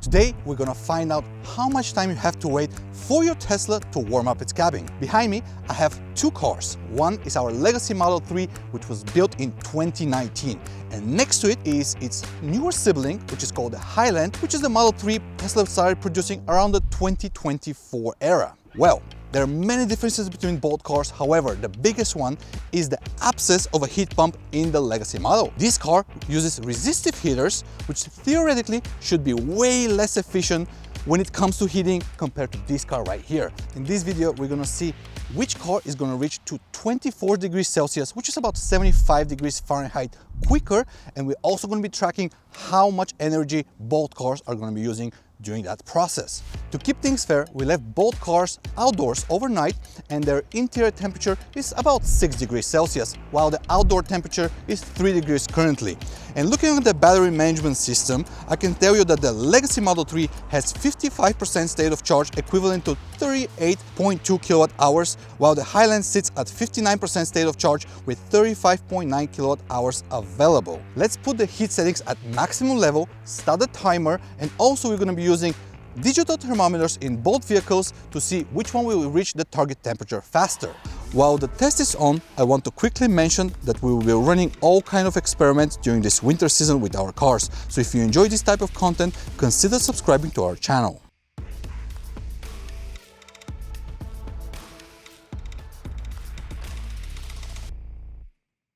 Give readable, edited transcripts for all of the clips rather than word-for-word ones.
Today, we're gonna find out how much time you have to wait for your Tesla to warm up its cabin. Behind me, I have two cars. One is our legacy Model 3, which was built in 2019. And next to it is its newer sibling, which is called the Highland, which is the Model 3 Tesla started producing around the 2024 era. Well, there are many differences between both cars. However, the biggest one is the absence of a heat pump in the legacy model. This car uses resistive heaters, which theoretically should be way less efficient when it comes to heating compared to this car right here. In this video, we're gonna see which car is gonna reach to 24 degrees Celsius, which is about 75 degrees Fahrenheit quicker. And we're also gonna be tracking how much energy both cars are gonna be using during that process. To keep things fair, we left both cars outdoors overnight and their interior temperature is about 6 degrees Celsius, while the outdoor temperature is 3 degrees currently. And looking at the battery management system, I can tell you that the legacy Model 3 has 55% state of charge, equivalent to 38.2 kilowatt hours, while the Highland sits at 59% state of charge with 35.9 kilowatt hours available. Let's put the heat settings at maximum level, start the timer, and also we're going to be using digital thermometers in both vehicles to see which one will reach the target temperature faster. While the test is on, I want to quickly mention that we will be running all kinds of experiments during this winter season with our cars. So if you enjoy this type of content, consider subscribing to our channel.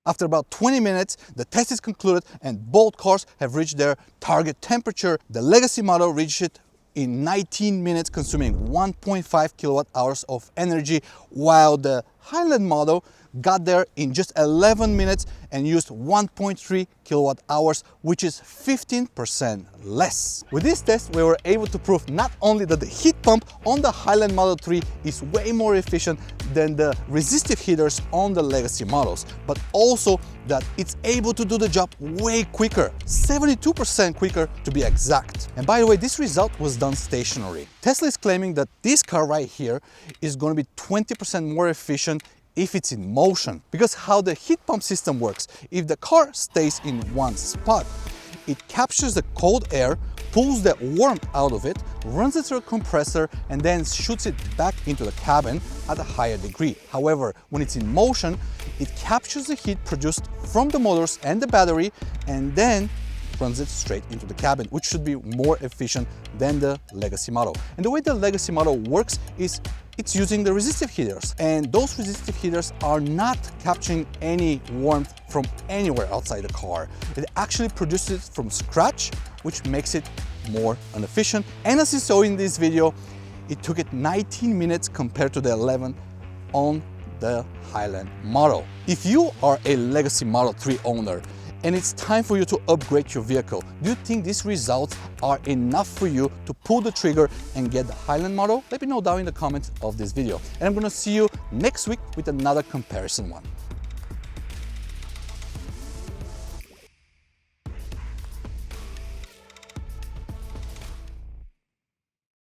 After about 20 minutes, the test is concluded and both cars have reached their target temperature. The legacy model reached it in 19 minutes, consuming 1.5 kilowatt hours of energy, while the Highland model got there in just 11 minutes and used 1.3 kilowatt hours, which is 15% less. With this test, we were able to prove not only that the heat pump on the Highland Model 3 is way more efficient than the resistive heaters on the legacy models, but also that it's able to do the job way quicker, 72% quicker to be exact. And by the way, this result was done stationary. Tesla is claiming that this car right here is going to be 20% more efficient if it's in motion. Because how the heat pump system works, if the car stays in one spot, it captures the cold air, pulls the warmth out of it, runs it through a compressor, and then shoots it back into the cabin at a higher degree. However, when it's in motion, it captures the heat produced from the motors and the battery and then runs it straight into the cabin, which should be more efficient than the legacy model. And the way the legacy model works is it's using the resistive heaters, and those resistive heaters are not capturing any warmth from anywhere outside the car. It actually produces it from scratch, which makes it more inefficient. And as you saw in this video, it took it 19 minutes compared to the 11 on the Highland model. If you are a legacy Model 3 owner and it's time for you to upgrade your vehicle, do you think these results are enough for you to pull the trigger and get the Highland model? Let me know down in the comments of this video. And I'm gonna see you next week with another comparison one.